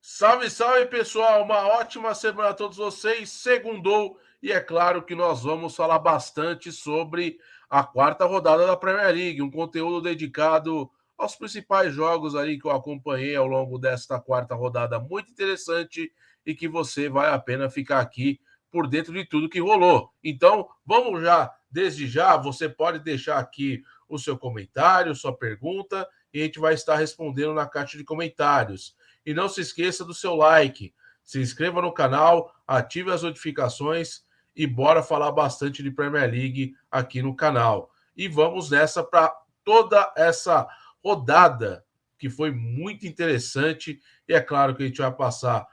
Salve, salve, pessoal! Uma ótima semana a todos vocês. Segundou e é claro que nós vamos falar bastante sobre a quarta rodada da Premier League, um conteúdo dedicado aos principais jogos aí que eu acompanhei ao longo desta quarta rodada, muito interessante e que você vai a pena ficar aqui por dentro de tudo que rolou. Então, vamos já, desde já, você pode deixar aqui o seu comentário, sua pergunta, e a gente vai estar respondendo na caixa de comentários. E não se esqueça do seu like, se inscreva no canal, ative as notificações e bora falar bastante de Premier League aqui no canal. E vamos nessa para toda essa rodada que foi muito interessante. E é claro que a gente vai passar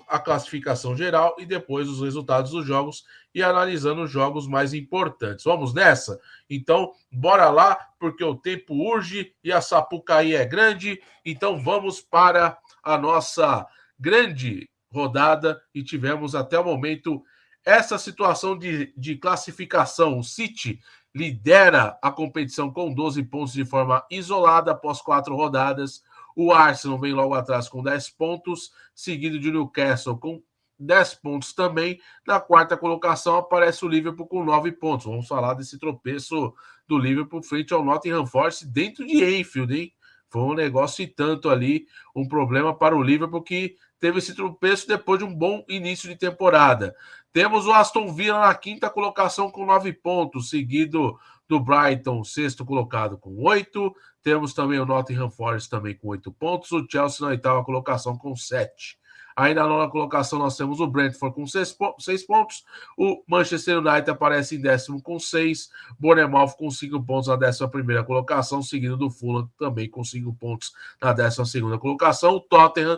a classificação geral e depois os resultados dos jogos e analisando os jogos mais importantes. Vamos nessa? Então, bora lá, porque o tempo urge e a Sapucaí é grande. Então, vamos para a nossa grande rodada e tivemos até o momento essa situação de classificação. O City lidera a competição com 12 pontos de forma isolada após 4 rodadas. O Arsenal vem logo atrás com 10 pontos, seguido de Newcastle com 10 pontos também. Na quarta colocação aparece o Liverpool com 9 pontos. Vamos falar desse tropeço do Liverpool frente ao Nottingham Forest dentro de Anfield, hein? Foi um negócio e tanto ali, um problema para o Liverpool que teve esse tropeço depois de um bom início de temporada. Temos o Aston Villa na quinta colocação com 9 pontos, seguido do Brighton, sexto colocado com 8. Temos também o Nottingham Forest também com 8 pontos. O Chelsea na oitava colocação com 7. Aí na nona colocação nós temos o Brentford com 6 pontos. O Manchester United aparece em décimo com 6. Bournemouth com 5 pontos na 11ª colocação, seguido do Fulham também com 5 pontos na 12ª colocação. O Tottenham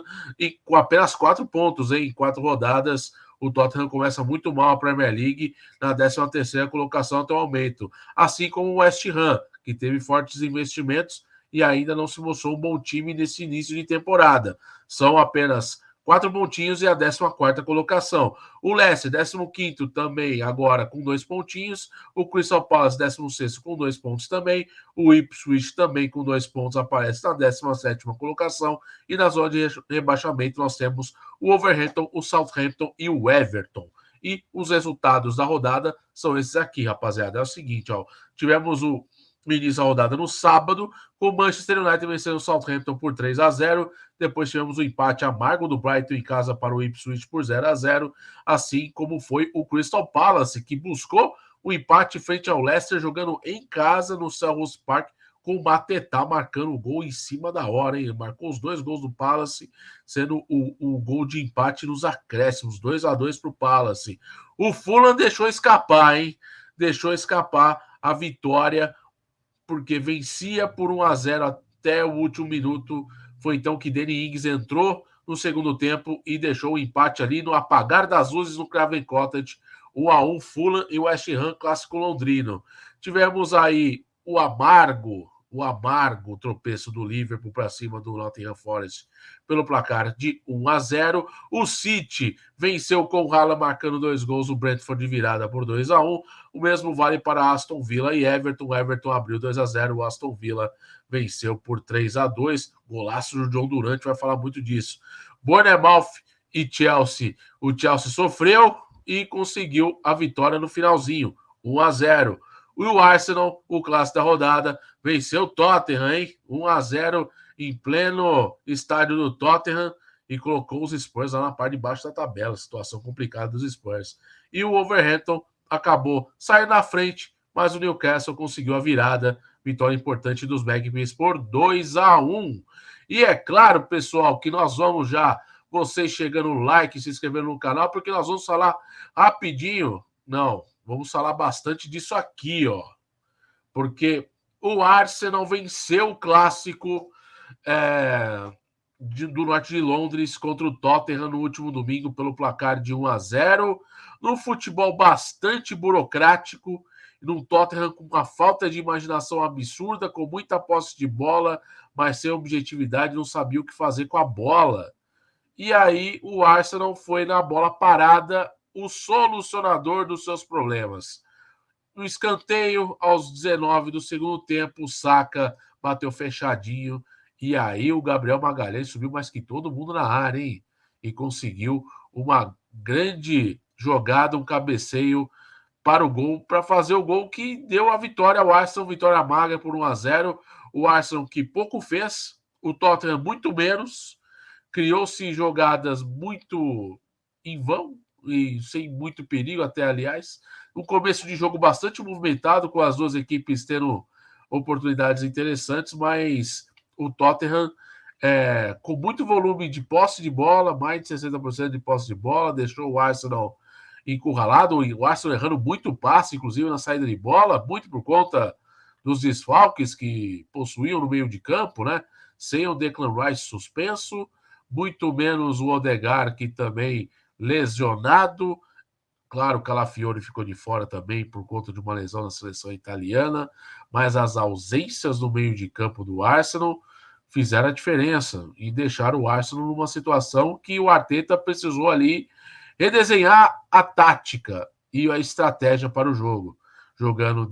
com apenas 4 pontos em 4 rodadas. O Tottenham começa muito mal a Premier League na 13ª colocação até o momento. Assim como o West Ham, que teve fortes investimentos e ainda não se mostrou um bom time nesse início de temporada. São apenas 4 pontinhos e a 14ª colocação. O Leicester, 15º também, agora com 2 pontinhos. O Crystal Palace, 16º com 2 pontos também. O Ipswich também com 2 pontos aparece na 17ª colocação. E na zona de rebaixamento nós temos o Wolverhampton, o Southampton e o Everton. E os resultados da rodada são esses aqui, rapaziada. É o seguinte, ó. Tivemos o início da rodada no sábado, com o Manchester United vencendo o Southampton por 3-0. Depois tivemos o empate amargo do Brighton em casa para o Ipswich por 0-0, assim como foi o Crystal Palace, que buscou o empate frente ao Leicester, jogando em casa no Selhurst Park, com o Matetá marcando o gol em cima da hora, hein? Marcou os 2 gols do Palace, sendo o gol de empate nos acréscimos, 2-2 para o Palace. O Fulham deixou escapar, hein? Deixou escapar a vitória, porque vencia por 1-0 até o último minuto. Foi então que Danny Ings entrou no segundo tempo e deixou o empate ali no apagar das luzes no Craven Cottage. 1-1 Fulham e West Ham, clássico londrino. Tivemos aí o amargo tropeço do Liverpool para cima do Nottingham Forest pelo placar de 1-0. O City venceu com o Haaland marcando 2 gols, o Brentford de virada por 2-1. O mesmo vale para Aston Villa e Everton. O Everton abriu 2-0, o Aston Villa venceu por 3-2. Golaço do John Durant, vai falar muito disso. Bournemouth e Chelsea. O Chelsea sofreu e conseguiu a vitória no finalzinho, 1-0. E o Arsenal, o clássico da rodada, venceu o Tottenham, hein? 1-0 em pleno estádio do Tottenham e colocou os Spurs lá na parte de baixo da tabela. Situação complicada dos Spurs. E o Wolverhampton acabou saindo na frente, mas o Newcastle conseguiu a virada. Vitória importante dos Magpies por 2-1. E é claro, pessoal, que nós vamos já, vocês chegando no like, se inscrevendo no canal, porque nós vamos falar rapidinho. Não, vamos falar bastante disso aqui, ó. Porque o Arsenal venceu o clássico do norte de Londres contra o Tottenham no último domingo pelo placar de 1-0. Num futebol bastante burocrático, num Tottenham com uma falta de imaginação absurda, com muita posse de bola, mas sem objetividade, não sabia o que fazer com a bola. E aí o Arsenal foi na bola parada o solucionador dos seus problemas. No escanteio, aos 19 do segundo tempo, o Saka bateu fechadinho E aí o Gabriel Magalhães subiu mais que todo mundo na área, hein? E conseguiu uma grande jogada, um cabeceio para o gol, para fazer o gol que deu a vitória ao Arsenal, vitória magra por 1-0. O Arsenal que pouco fez, o Tottenham muito menos, criou-se jogadas muito em vão e sem muito perigo até, aliás. Um começo de jogo bastante movimentado, com as duas equipes tendo oportunidades interessantes, mas o Tottenham com muito volume de posse de bola, mais de 60% de posse de bola, deixou o Arsenal encurralado, o Arsenal errando muito passe, inclusive na saída de bola, muito por conta dos desfalques que possuíam no meio de campo, né? Sem o Declan Rice suspenso, muito menos o Odegaard, que também lesionado. Claro, o Calafiori ficou de fora também por conta de uma lesão na seleção italiana, mas as ausências no meio de campo do Arsenal fizeram a diferença e deixaram o Arsenal numa situação que o Arteta precisou ali redesenhar a tática e a estratégia para o jogo, jogando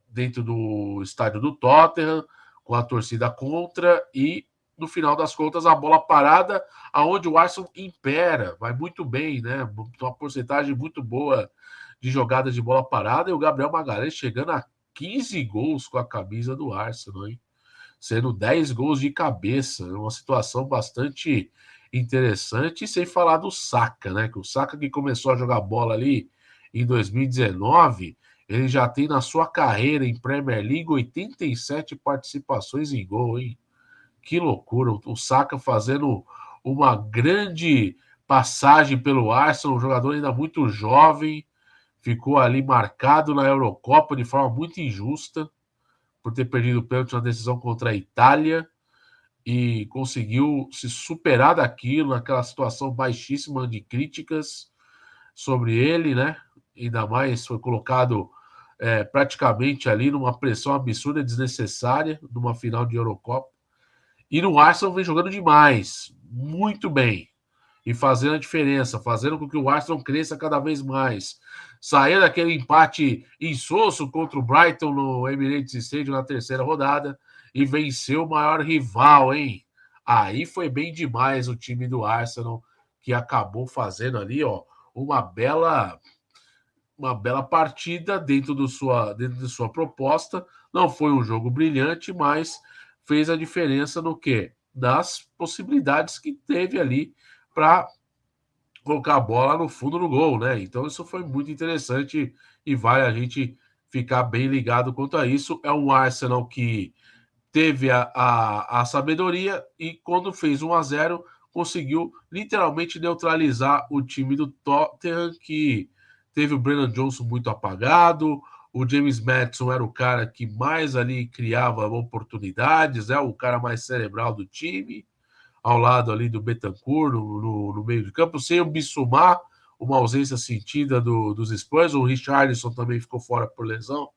dentro do estádio do Tottenham, com a torcida contra e, no final das contas, a bola parada, aonde o Arsenal impera, vai muito bem, né? Uma porcentagem muito boa de jogadas de bola parada, e o Gabriel Magalhães chegando a 15 gols com a camisa do Arsenal, hein? Sendo 10 gols de cabeça, uma situação bastante interessante, e sem falar do Saka, né? Que o Saka, que começou a jogar bola ali em 2019, ele já tem na sua carreira em Premier League 87 participações em gol, hein? Que loucura, o Saka fazendo uma grande passagem pelo Arsenal, um jogador ainda muito jovem, ficou ali marcado na Eurocopa de forma muito injusta, por ter perdido o pênalti na decisão contra a Itália, e conseguiu se superar daquilo, naquela situação baixíssima de críticas sobre ele, né? Ainda mais foi colocado praticamente ali numa pressão absurda, desnecessária, numa final de Eurocopa. E no Arsenal vem jogando demais, muito bem, e fazendo a diferença, fazendo com que o Arsenal cresça cada vez mais. Sair daquele empate insosso contra o Brighton no Emirates Stadium na terceira rodada e vencer o maior rival, hein? Aí foi bem demais o time do Arsenal, que acabou fazendo ali, ó, uma bela partida dentro de sua proposta. Não foi um jogo brilhante, mas fez a diferença no quê? Das possibilidades que teve ali para colocar a bola no fundo do gol, né? Então isso foi muito interessante e vale a gente ficar bem ligado quanto a isso. É um Arsenal que teve a sabedoria e quando fez 1-0 conseguiu literalmente neutralizar o time do Tottenham, que teve o Brennan Johnson muito apagado, o James Maddison era o cara que mais ali criava oportunidades, o cara mais cerebral do time, ao lado ali do Betancourt, no meio de campo, sem o Bissouma, uma ausência sentida dos Spurs. O Richarlison também ficou fora por lesão,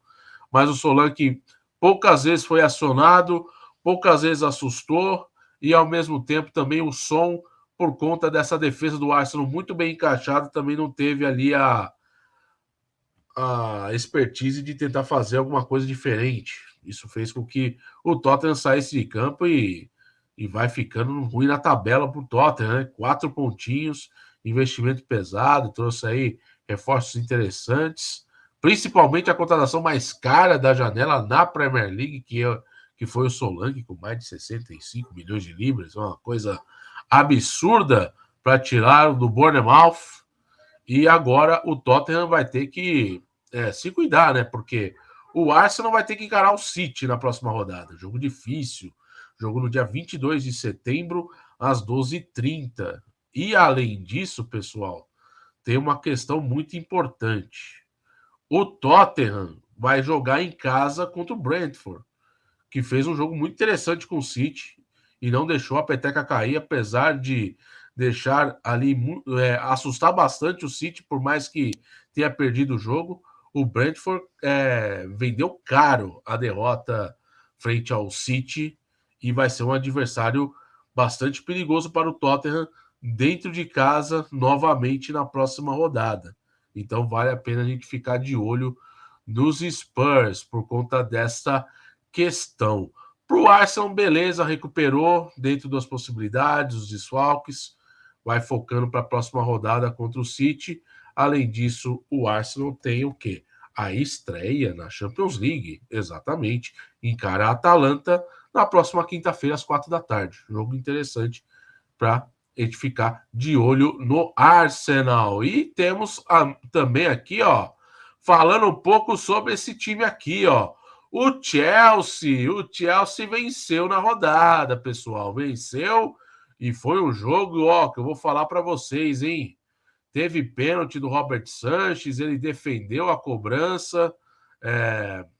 mas o Solanke poucas vezes foi acionado, poucas vezes assustou, e ao mesmo tempo também o Son, por conta dessa defesa do Arsenal muito bem encaixada, também não teve ali a expertise de tentar fazer alguma coisa diferente. Isso fez com que o Tottenham saísse de campo e vai ficando ruim na tabela para o Tottenham, né? 4 pontinhos, investimento pesado, trouxe aí reforços interessantes, principalmente a contratação mais cara da janela na Premier League, que foi o Solanke, com mais de 65 milhões de libras, uma coisa absurda para tirar do Bournemouth. E agora o Tottenham vai ter que se cuidar, né? Porque o Arsenal vai ter que encarar o City na próxima rodada. Jogo difícil. Jogo no dia 22 de setembro, às 12h30. E além disso, pessoal, tem uma questão muito importante. O Tottenham vai jogar em casa contra o Brentford, que fez um jogo muito interessante com o City e não deixou a peteca cair, apesar de deixar ali assustar bastante o City, por mais que tenha perdido o jogo. O Brentford vendeu caro a derrota frente ao City e vai ser um adversário bastante perigoso para o Tottenham dentro de casa novamente na próxima rodada. Então vale a pena a gente ficar de olho nos Spurs por conta desta questão. Para o Arsenal, beleza, recuperou dentro das possibilidades, os desfalques, vai focando para a próxima rodada contra o City. Além disso, o Arsenal tem o quê? A estreia na Champions League, exatamente. Encara a Atalanta na próxima quinta-feira, às 4 da tarde. Jogo interessante para a gente ficar de olho no Arsenal. E temos também aqui, ó, falando um pouco sobre esse time aqui, ó. O Chelsea venceu na rodada, pessoal. Venceu e foi um jogo, ó, que eu vou falar para vocês, hein? Teve pênalti do Robert Sanchez, ele defendeu a cobrança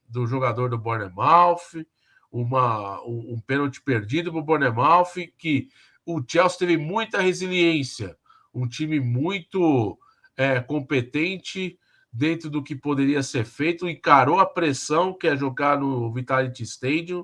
do jogador do Bournemouth, um pênalti perdido para o Bournemouth, que o Chelsea teve muita resiliência, um time muito competente dentro do que poderia ser feito, encarou a pressão que é jogar no Vitality Stadium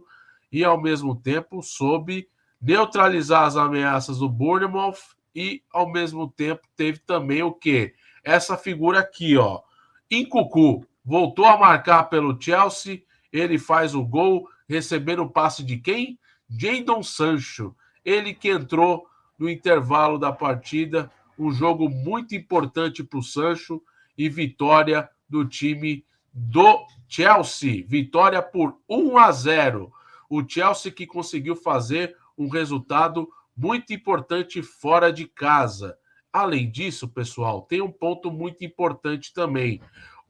e, ao mesmo tempo, soube neutralizar as ameaças do Bournemouth e, ao mesmo tempo, teve também o quê? Essa figura aqui, ó, Nkunku, voltou a marcar pelo Chelsea, ele faz o gol, recebendo o passe de quem? Jadon Sancho, ele que entrou no intervalo da partida, um jogo muito importante para o Sancho, e vitória do time do Chelsea. Vitória por 1-0. O Chelsea que conseguiu fazer um resultado muito importante fora de casa. Além disso, pessoal, tem um ponto muito importante também.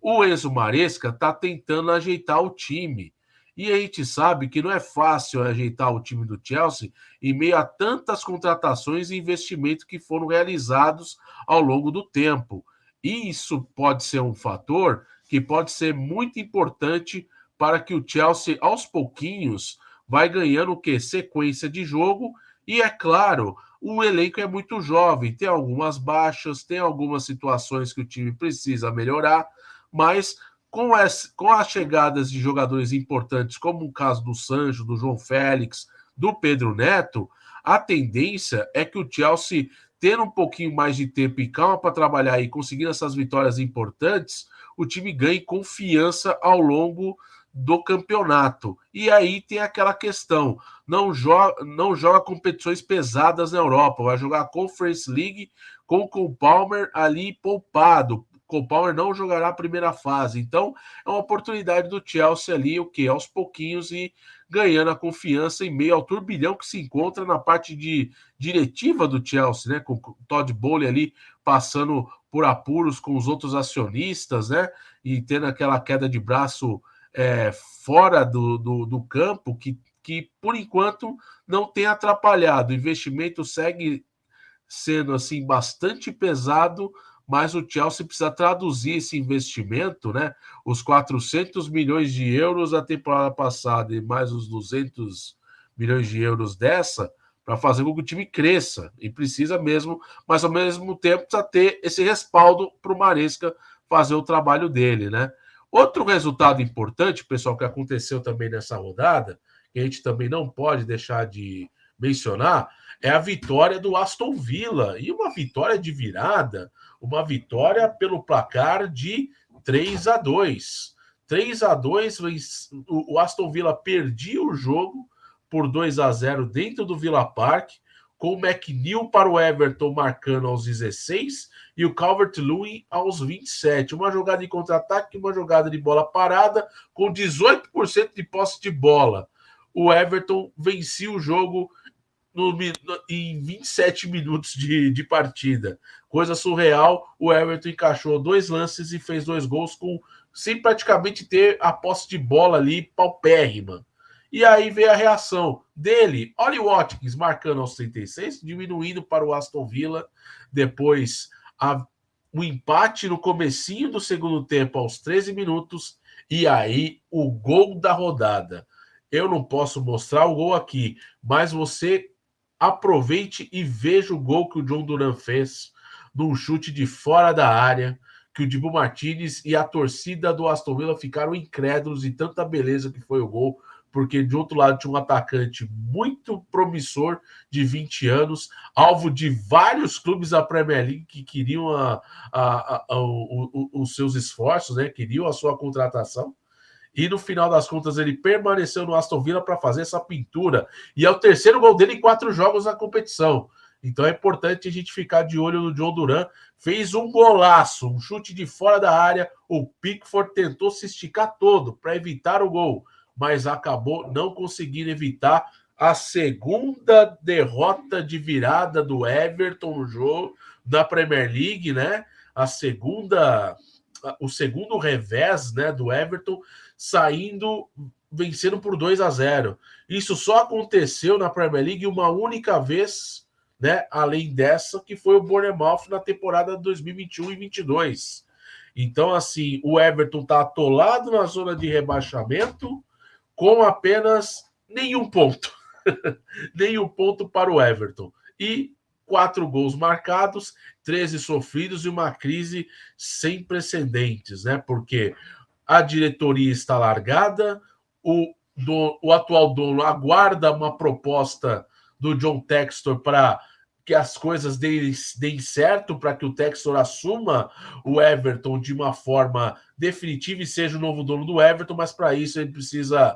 O Enzo Maresca está tentando ajeitar o time. E a gente sabe que não é fácil ajeitar o time do Chelsea em meio a tantas contratações e investimentos que foram realizados ao longo do tempo. E isso pode ser um fator que pode ser muito importante para que o Chelsea, aos pouquinhos, vai ganhando o quê? Sequência de jogo. E, é claro, o elenco é muito jovem, tem algumas baixas, tem algumas situações que o time precisa melhorar, mas com as chegadas de jogadores importantes, como o caso do Sancho, do João Félix, do Pedro Neto, a tendência é que o Chelsea, tendo um pouquinho mais de tempo e calma para trabalhar e conseguir essas vitórias importantes, o time ganhe confiança ao longo do campeonato. E aí tem aquela questão, não joga competições pesadas na Europa, vai jogar a Conference League com o Cole Palmer ali poupado. Cole Palmer não jogará a primeira fase, então é uma oportunidade do Chelsea ali, o que? Aos pouquinhos e ganhando a confiança em meio ao turbilhão que se encontra na parte de diretiva do Chelsea, né? Com o Todd Bowley ali passando por apuros com os outros acionistas, né? E tendo aquela queda de braço fora do campo que, por enquanto, não tem atrapalhado. O investimento segue sendo assim bastante pesado, mas o Chelsea precisa traduzir esse investimento, né? Os 400 milhões de euros da temporada passada e mais os 200 milhões de euros dessa, para fazer com que o time cresça. E precisa mesmo, mas ao mesmo tempo precisa ter esse respaldo para o Maresca fazer o trabalho dele, né? Outro resultado importante, pessoal, que aconteceu também nessa rodada, que a gente também não pode deixar de mencionar, é a vitória do Aston Villa. E uma vitória de virada, uma vitória pelo placar de 3-2. 3-2, o Aston Villa perdia o jogo por 2-0 dentro do Villa Park, com o McNeil para o Everton marcando aos 16 e o Calvert-Lewin aos 27. Uma jogada de contra-ataque, uma jogada de bola parada, com 18% de posse de bola. O Everton vencia o jogo em 27 minutos de partida. Coisa surreal, o Everton encaixou 2 lances e fez 2 gols sem praticamente ter a posse de bola ali paupérrima. E aí veio a reação dele, Ollie Watkins marcando aos 36, diminuindo para o Aston Villa, depois o empate no comecinho do segundo tempo aos 13 minutos, e aí o gol da rodada. Eu não posso mostrar o gol aqui, mas você aproveite e veja o gol que o John Duran fez num chute de fora da área, que o Dibu Martinez e a torcida do Aston Villa ficaram incrédulos de tanta beleza que foi o gol, porque de outro lado tinha um atacante muito promissor de 20 anos, alvo de vários clubes da Premier League que queriam os seus esforços, né? Queriam a sua contratação. e no final das contas ele permaneceu no Aston Villa para fazer essa pintura, e é o terceiro gol dele em 4 jogos na competição. Então é importante a gente ficar de olho no John Duran. Fez um golaço, um chute de fora da área, o Pickford tentou se esticar todo para evitar o gol, mas acabou não conseguindo evitar a segunda derrota de virada do Everton no jogo da Premier League, né? O segundo revés, né, do Everton, saindo vencendo por 2-0. Isso só aconteceu na Premier League uma única vez, né, além dessa, que foi o Bournemouth na temporada 2021 e 22. Então, assim, o Everton está atolado na zona de rebaixamento com apenas nenhum ponto. Nenhum ponto para o Everton. E 4 gols marcados, 13 sofridos e uma crise sem precedentes, né? Porque a diretoria está largada, o atual dono aguarda uma proposta do John Textor para que as coisas deem certo, para que o Textor assuma o Everton de uma forma definitiva e seja o novo dono do Everton, mas para isso ele precisa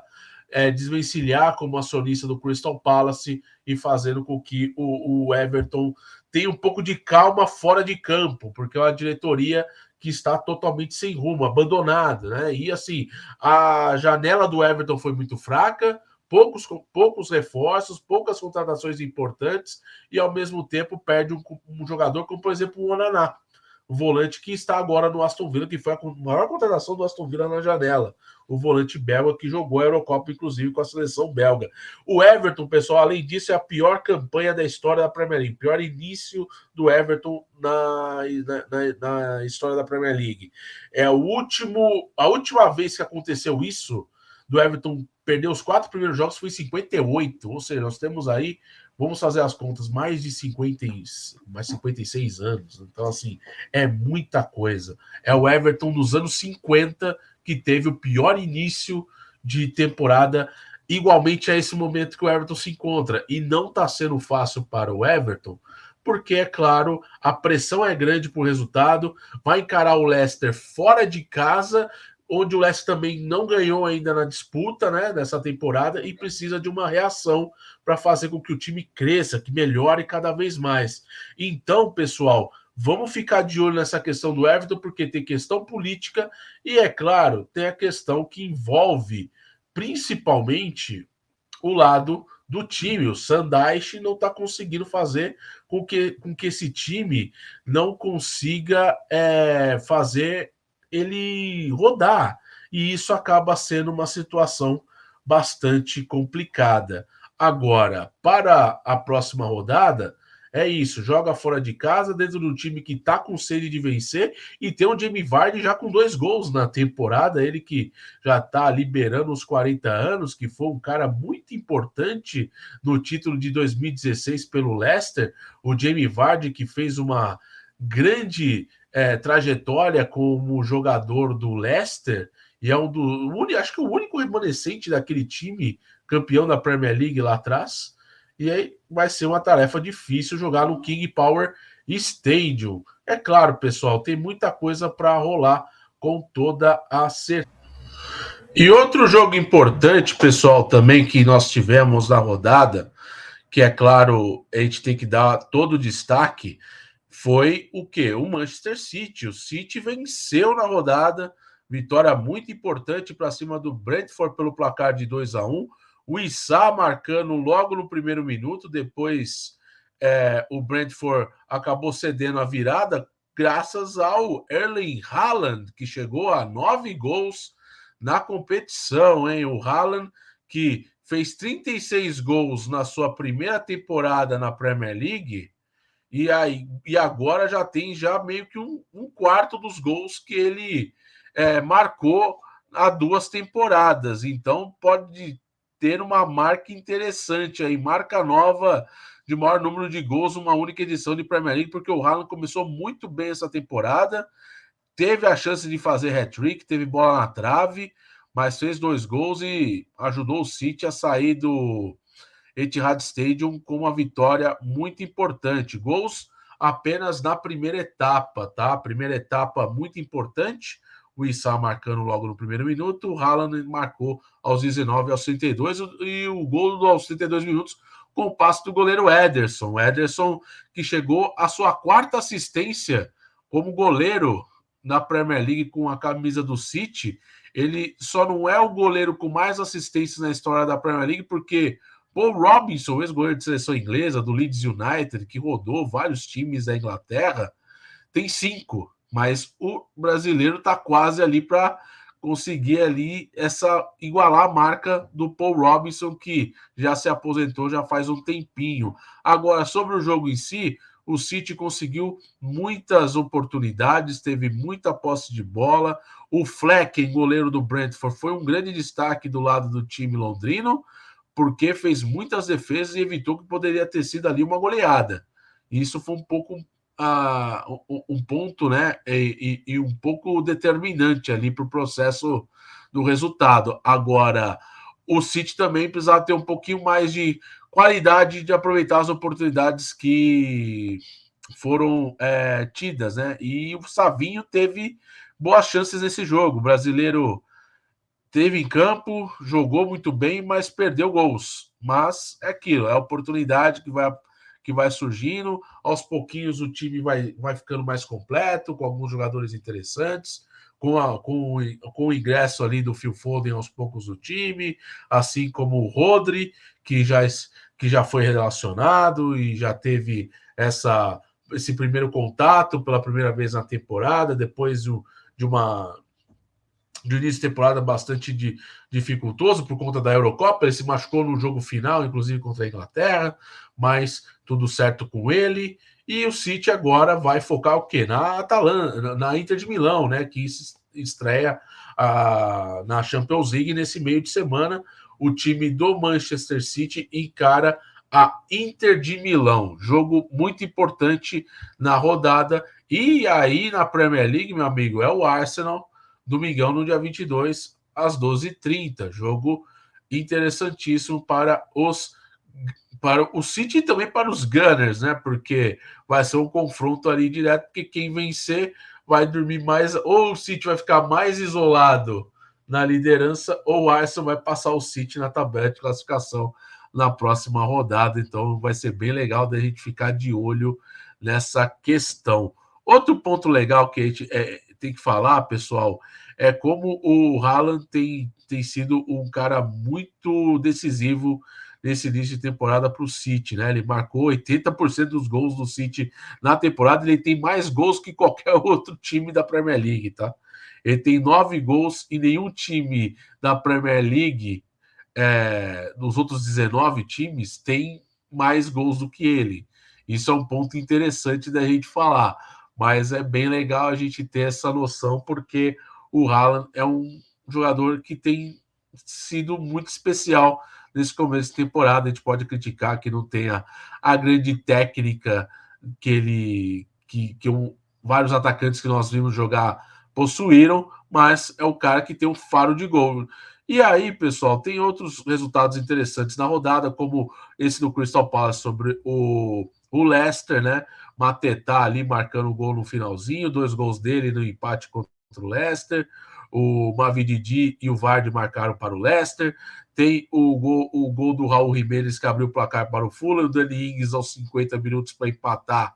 desvencilhar como acionista do Crystal Palace e fazendo com que o Everton tenha um pouco de calma fora de campo, porque é uma diretoria que está totalmente sem rumo, abandonada, né? E assim, a janela do Everton foi muito fraca, poucos reforços, poucas contratações importantes, e ao mesmo tempo perde um jogador como, por exemplo, o Onaná, o volante que está agora no Aston Villa, que foi a maior contratação do Aston Villa na janela. O volante belga que jogou a Eurocopa, inclusive, com a seleção belga. O Everton, pessoal, além disso, é a pior campanha da história da Premier League. Pior início do Everton na história da Premier League. A última vez que aconteceu isso, do Everton perder os 4 primeiros jogos, foi em 58. Ou seja, nós temos aí, vamos fazer as contas, mais 56 anos. Então, assim, é muita coisa. É o Everton dos anos 50 que teve o pior início de temporada, igualmente a esse momento que o Everton se encontra. E não está sendo fácil para o Everton, porque, é claro, a pressão é grande por resultado, vai encarar o Leicester fora de casa, onde o Leicester também não ganhou ainda na disputa, né, dessa temporada, e precisa de uma reação para fazer com que o time cresça, que melhore cada vez mais. Então, pessoal, vamos ficar de olho nessa questão do Everton, porque tem questão política e, é claro, tem a questão que envolve principalmente o lado do time. O Sandaish não está conseguindo fazer com que esse time não consiga fazer ele rodar. E isso acaba sendo uma situação bastante complicada. Agora, para a próxima rodada, é isso, joga fora de casa, dentro do time que tá com sede de vencer, e tem o Jamie Vardy já com 2 gols na temporada, ele que já tá liberando os 40 anos, que foi um cara muito importante no título de 2016 pelo Leicester, o Jamie Vardy que fez uma grande trajetória como jogador do Leicester, e é acho que o único remanescente daquele time campeão da Premier League lá atrás. E aí vai ser uma tarefa difícil jogar no King Power Stadium. É claro, pessoal, tem muita coisa para rolar com toda a certeza. E outro jogo importante, pessoal, também que nós tivemos na rodada, que é claro, a gente tem que dar todo o destaque, foi o quê? O Manchester City. O City venceu na rodada, vitória muito importante para cima do Brentford pelo placar de 2-1. O Issa marcando logo no primeiro minuto, depois o Brentford acabou cedendo a virada, graças ao Erling Haaland, que chegou a 9 gols na competição, hein? O Haaland, que fez 36 gols na sua primeira temporada na Premier League, e agora já tem meio que um quarto dos gols que ele marcou há 2 temporadas. Então pode ter uma marca interessante aí, marca nova de maior número de gols, uma única edição de Premier League, porque o Haaland começou muito bem essa temporada, teve a chance de fazer hat-trick, teve bola na trave, mas fez 2 gols e ajudou o City a sair do Etihad Stadium com uma vitória muito importante. Gols apenas na primeira etapa, tá? Primeira etapa muito importante. o Issa marcando logo no primeiro minuto, o Haaland marcou aos 19 aos 32 e o gol aos 32 minutos com o passe do goleiro Ederson. O Ederson que chegou à sua quarta assistência como goleiro na Premier League com a camisa do City. Ele só não é o goleiro com mais assistências na história da Premier League porque Paul Robinson, ex-goleiro de seleção inglesa do Leeds United, que rodou vários times da Inglaterra, tem 5, mas o brasileiro está quase ali para conseguir ali igualar a marca do Paul Robinson, que já se aposentou já faz um tempinho. Agora, sobre o jogo em si, o City conseguiu muitas oportunidades, teve muita posse de bola. O Flecken, goleiro do Brentford, foi um grande destaque do lado do time londrino, porque fez muitas defesas e evitou que poderia ter sido ali uma goleada. Isso foi um pouco um ponto, né, e um pouco determinante ali para o processo do resultado. Agora, o City também precisava ter um pouquinho mais de qualidade de aproveitar as oportunidades que foram tidas, né? E o Savinho teve boas chances nesse jogo. O brasileiro teve em campo, jogou muito bem, mas perdeu gols. Mas é aquilo, é a oportunidade que vai surgindo. Aos pouquinhos o time vai ficando mais completo, com alguns jogadores interessantes, com o ingresso ali do Phil Foden aos poucos do time, assim como o Rodri, que já foi relacionado e já teve esse primeiro contato pela primeira vez na temporada, depois de início de temporada bastante dificultoso por conta da Eurocopa. Ele se machucou no jogo final, inclusive contra a Inglaterra, mas tudo certo com ele. E o City agora vai focar o quê? Na Atalanta, na Inter de Milão, né? Que estreia na Champions League nesse meio de semana. O time do Manchester City encara a Inter de Milão. Jogo muito importante na rodada. E aí, na Premier League, meu amigo, é o Arsenal, domingão, no dia 22, às 12h30. Jogo interessantíssimo para o City e também para os Gunners, né? Porque vai ser um confronto ali direto, porque quem vencer vai dormir mais, ou o City vai ficar mais isolado na liderança, ou o Arsenal vai passar o City na tabela de classificação na próxima rodada. Então vai ser bem legal da gente ficar de olho nessa questão. Outro ponto legal que a gente tem que falar, pessoal, é como o Haaland tem sido um cara muito decisivo nesse início de temporada para o City, né? Ele marcou 80% dos gols do City na temporada, ele tem mais gols que qualquer outro time da Premier League, tá? Ele tem 9 gols e nenhum time da Premier League, nos outros 19 times, tem mais gols do que ele. Isso é um ponto interessante da gente falar, mas é bem legal a gente ter essa noção, porque o Haaland é um jogador que tem sido muito especial nesse começo de temporada. A gente pode criticar que não tenha a grande técnica que vários atacantes que nós vimos jogar possuíram, mas é o cara que tem um faro de gol. E aí, pessoal, tem outros resultados interessantes na rodada, como esse do Crystal Palace sobre o Leicester, né? Mateta ali marcando o gol no finalzinho, 2 gols dele no empate contra o Leicester. O Mavididi e o Vardy marcaram para o Leicester. Tem o gol do Raul Jimenez, que abriu o placar para o Fulham. O Dani Ings aos 50 minutos para empatar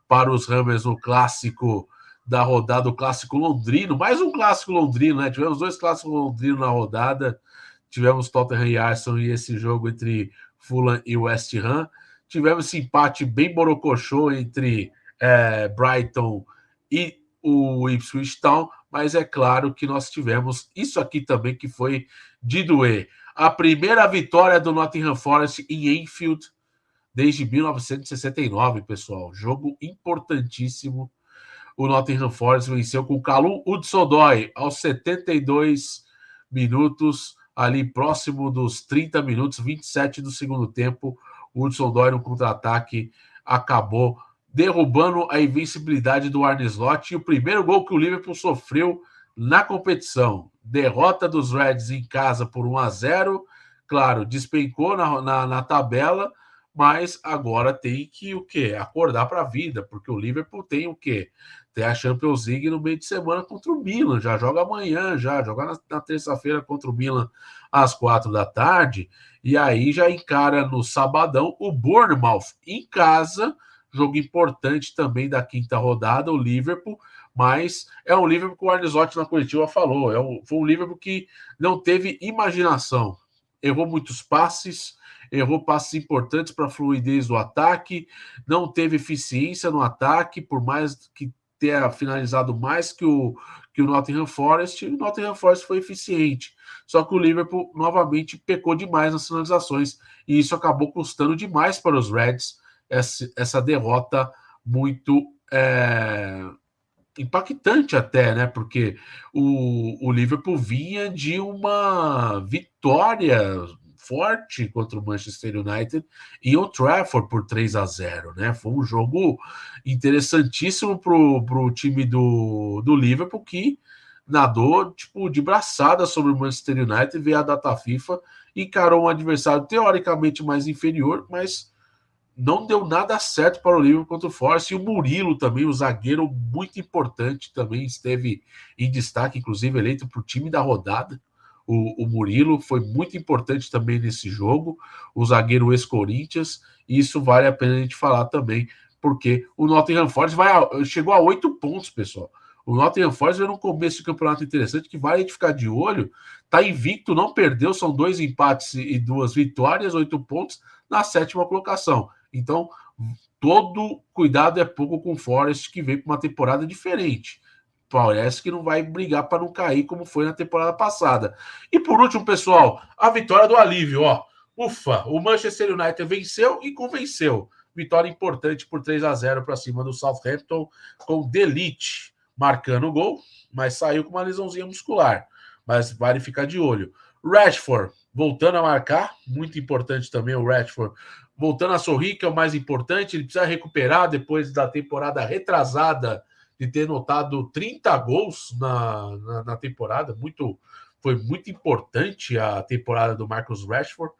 para os Hammers no clássico da rodada, o clássico londrino. Mais um clássico londrino, né? Tivemos 2 clássicos londrinos na rodada. Tivemos Tottenham e Arsenal e esse jogo entre Fulham e West Ham. Tivemos esse empate bem borocochô entre Brighton e o Ipswich Town, mas é claro que nós tivemos isso aqui também que foi de doer. A primeira vitória do Nottingham Forest em Anfield desde 1969, pessoal. Jogo importantíssimo. O Nottingham Forest venceu com o Kalum Hudson-Odoi aos 72 minutos, ali próximo dos 30 minutos, 27 do segundo tempo. O Hudson-Odoi no contra-ataque acabou derrubando a invencibilidade do Arne Slot e o primeiro gol que o Liverpool sofreu na competição. Derrota dos Reds em casa por 1-0. Claro, despencou na tabela, mas agora tem que o quê? Acordar para a vida, porque o Liverpool tem o quê? Tem a Champions League no meio de semana contra o Milan, já joga amanhã, já joga na terça-feira contra o Milan às 4 da tarde, e aí já encara no sabadão o Bournemouth em casa, jogo importante também da quinta rodada, o Liverpool, mas é um Liverpool que o Arnizotti na coletiva falou, foi um Liverpool que não teve imaginação, errou muitos passes, errou passes importantes para a fluidez do ataque, não teve eficiência no ataque, por mais que tenha finalizado mais que o Nottingham Forest, e o Nottingham Forest foi eficiente. Só que o Liverpool novamente pecou demais nas finalizações, e isso acabou custando demais para os Reds essa derrota muito impactante até, né? Porque o Liverpool vinha de uma vitória forte contra o Manchester United em Old Trafford por 3-0, né? Foi um jogo interessantíssimo para o time do Liverpool, que nadou tipo de braçada sobre o Manchester United, veio a data FIFA, encarou um adversário teoricamente mais inferior, mas não deu nada certo para o Liverpool contra o Forest. E o Murilo também, o zagueiro muito importante, também esteve em destaque, inclusive eleito para o time da rodada. O Murilo foi muito importante também nesse jogo, o zagueiro ex-Corinthians, e isso vale a pena a gente falar também, porque o Nottingham Forest chegou a 8 pontos, pessoal. O Nottingham Forest veio no começo de campeonato interessante, que vale a gente ficar de olho. Está invicto, não perdeu, são 2 empates e 2 vitórias, 8 pontos na 7ª colocação. Então, todo cuidado é pouco com o Forest, que vem para uma temporada diferente. Parece que não vai brigar para não cair como foi na temporada passada. E por último, pessoal, a vitória do alívio, ó. Ufa, o Manchester United venceu e convenceu. Vitória importante por 3-0 para cima do Southampton, com De Ligt marcando o gol, mas saiu com uma lesãozinha muscular. Mas vale ficar de olho. Rashford voltando a marcar, muito importante também o Rashford voltando a sorrir, que é o mais importante. Ele precisa recuperar depois da temporada retrasada de ter notado 30 gols na temporada. Foi muito importante a temporada do Marcus Rashford,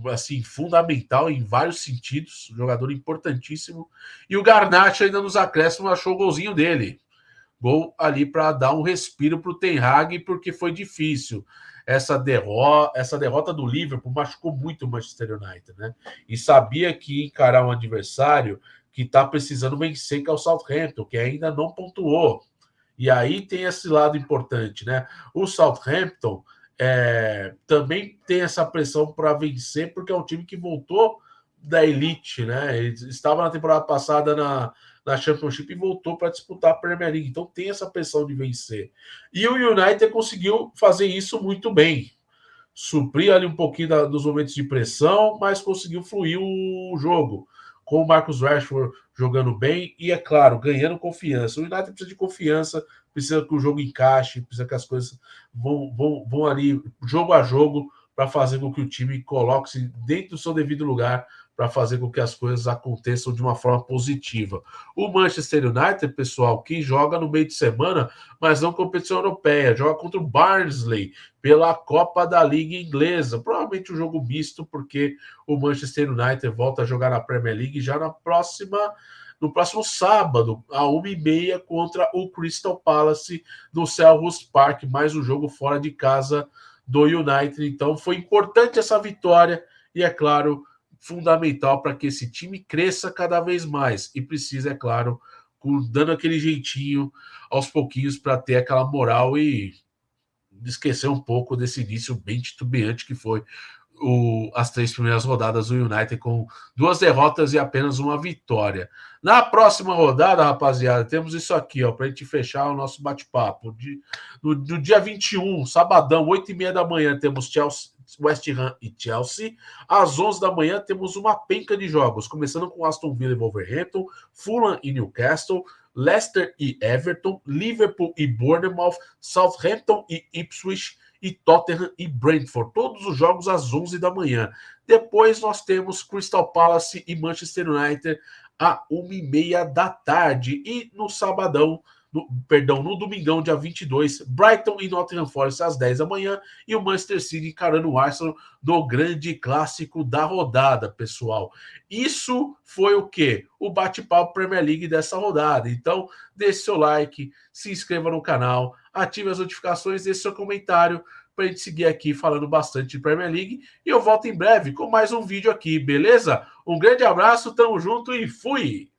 assim, fundamental em vários sentidos, um jogador importantíssimo. E o Garnacho ainda nos acréscimos achou o golzinho dele. Gol ali para dar um respiro para o Ten Hag, porque foi difícil. Essa derrota do Liverpool machucou muito o Manchester United, né? E sabia que ia encarar um adversário que está precisando vencer, que é o Southampton, que ainda não pontuou. E aí tem esse lado importante, né? O Southampton também tem essa pressão para vencer, porque é um time que voltou da elite, né? Ele estava na temporada passada na Championship e voltou para disputar a Premier League. Então tem essa pressão de vencer. E o United conseguiu fazer isso muito bem. Suprir ali um pouquinho dos momentos de pressão, mas conseguiu fluir o jogo. Com o Marcus Rashford jogando bem e, é claro, ganhando confiança. O United precisa de confiança, precisa que o jogo encaixe, precisa que as coisas vão ali, jogo a jogo, para fazer com que o time coloque-se dentro do seu devido lugar, para fazer com que as coisas aconteçam de uma forma positiva. O Manchester United, pessoal, que joga no meio de semana, mas não competição europeia, joga contra o Barnsley pela Copa da Liga Inglesa. Provavelmente um jogo misto, porque o Manchester United volta a jogar na Premier League já no próximo sábado, à 1h30, contra o Crystal Palace no Selhurst Park, mais um jogo fora de casa do United. Então foi importante essa vitória e, é claro, fundamental para que esse time cresça cada vez mais. E precisa, é claro, dando aquele jeitinho aos pouquinhos para ter aquela moral e esquecer um pouco desse início bem titubeante que foi as 3 primeiras rodadas do United, com 2 derrotas e apenas uma vitória. Na próxima rodada, rapaziada, temos isso aqui, ó, para a gente fechar o nosso bate-papo. No dia 21, sabadão, 8h30 da manhã, temos West Ham e Chelsea. Às 11 da manhã, temos uma penca de jogos, começando com Aston Villa e Wolverhampton, Fulham e Newcastle, Leicester e Everton, Liverpool e Bournemouth, Southampton e Ipswich, e Tottenham e Brentford. Todos os jogos às 11 da manhã. Depois nós temos Crystal Palace e Manchester United à 1h30 da tarde. E no sabadão, no domingão, dia 22, Brighton e Nottingham Forest às 10 da manhã e o Manchester City encarando o Arsenal do grande clássico da rodada, pessoal. Isso foi o quê? O bate-papo Premier League dessa rodada. Então, deixe seu like, se inscreva no canal, ative as notificações, deixe seu comentário para a gente seguir aqui falando bastante de Premier League. E eu volto em breve com mais um vídeo aqui, beleza? Um grande abraço, tamo junto e fui!